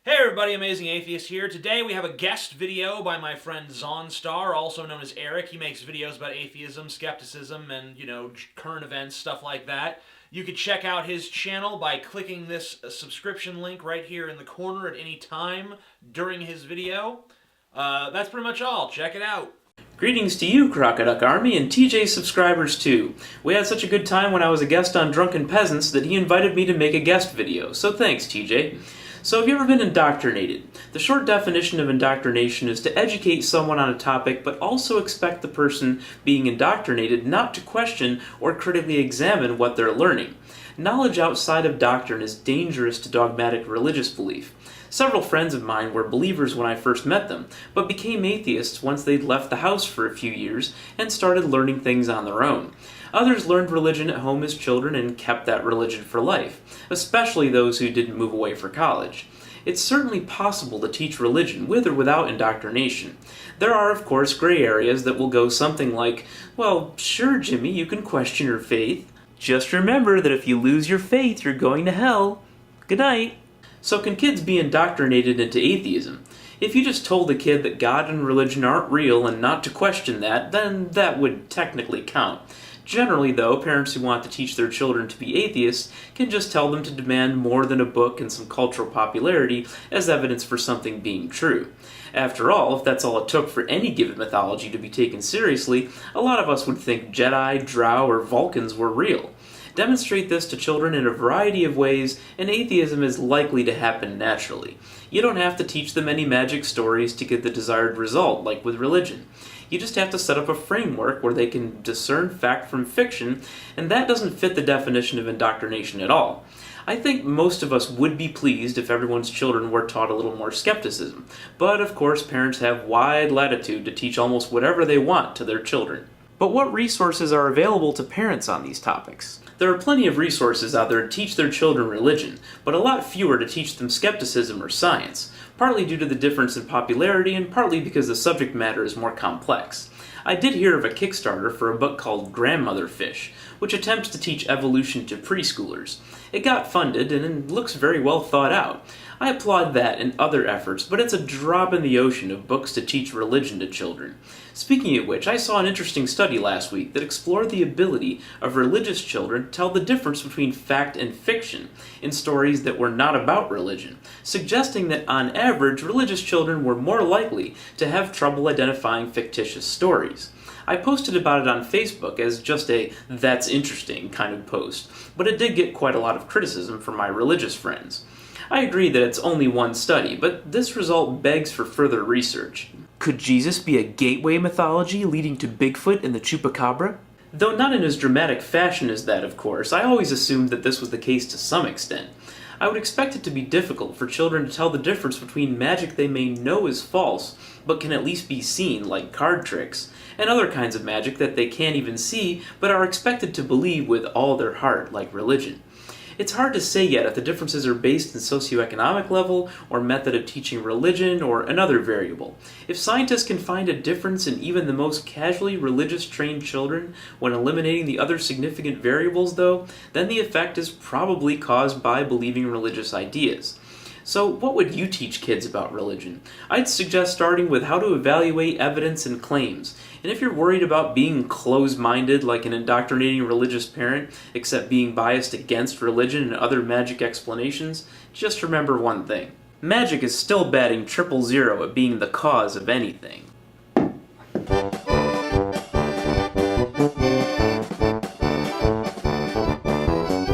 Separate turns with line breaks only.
Hey everybody, Amazing Atheist here. Today we have a guest video by my friend Zaunstar, also known as Eric. He makes videos about atheism, skepticism, and, current events, stuff like that. You could check out his channel by clicking this subscription link right here in the corner at any time during his video. That's pretty much all. Check it out.
Greetings to you, Crocoduck Army, and TJ subscribers too. We had such a good time when I was a guest on Drunken Peasants that he invited me to make a guest video, so thanks, TJ. So have you ever been indoctrinated? The short definition of indoctrination is to educate someone on a topic, but also expect the person being indoctrinated not to question or critically examine what they're learning. Knowledge outside of doctrine is dangerous to dogmatic religious belief. Several friends of mine were believers when I first met them, but became atheists once they'd left the house for a few years and started learning things on their own. Others learned religion at home as children and kept that religion for life, especially those who didn't move away for college. It's certainly possible to teach religion with or without indoctrination. There are, of course, gray areas that will go something like, well, sure, Jimmy, you can question your faith. Just remember that if you lose your faith, you're going to hell. Good night. So can kids be indoctrinated into atheism? If you just told a kid that God and religion aren't real and not to question that, then that would technically count. Generally, though, parents who want to teach their children to be atheists can just tell them to demand more than a book and some cultural popularity as evidence for something being true. After all, if that's all it took for any given mythology to be taken seriously, a lot of us would think Jedi, Drow, or Vulcans were real. Demonstrate this to children in a variety of ways, and atheism is likely to happen naturally. You don't have to teach them any magic stories to get the desired result, like with religion. You just have to set up a framework where they can discern fact from fiction, and that doesn't fit the definition of indoctrination at all. I think most of us would be pleased if everyone's children were taught a little more skepticism, but of course parents have wide latitude to teach almost whatever they want to their children. But what resources are available to parents on these topics? There are plenty of resources out there to teach their children religion, but a lot fewer to teach them skepticism or science, partly due to the difference in popularity and partly because the subject matter is more complex. I did hear of a Kickstarter for a book called Grandmother Fish, which attempts to teach evolution to preschoolers. It got funded and it looks very well thought out. I applaud that and other efforts, but it's a drop in the ocean of books to teach religion to children. Speaking of which, I saw an interesting study last week that explored the ability of religious children to tell the difference between fact and fiction in stories that were not about religion, suggesting that on average, religious children were more likely to have trouble identifying fictitious stories. I posted about it on Facebook as just a "that's interesting" kind of post, but it did get quite a lot of criticism from my religious friends. I agree that it's only one study, but this result begs for further research. Could Jesus be a gateway mythology leading to Bigfoot and the Chupacabra? Though not in as dramatic fashion as that, of course, I always assumed that this was the case to some extent. I would expect it to be difficult for children to tell the difference between magic they may know is false, but can at least be seen, like card tricks, and other kinds of magic that they can't even see, but are expected to believe with all their heart, like religion. It's hard to say yet if the differences are based in socioeconomic level, or method of teaching religion, or another variable. If scientists can find a difference in even the most casually religious-trained children when eliminating the other significant variables, though, then the effect is probably caused by believing religious ideas. So what would you teach kids about religion? I'd suggest starting with how to evaluate evidence and claims. And if you're worried about being closed-minded like an indoctrinating religious parent, except being biased against religion and other magic explanations, just remember one thing. Magic is still batting 000 at being the cause of anything.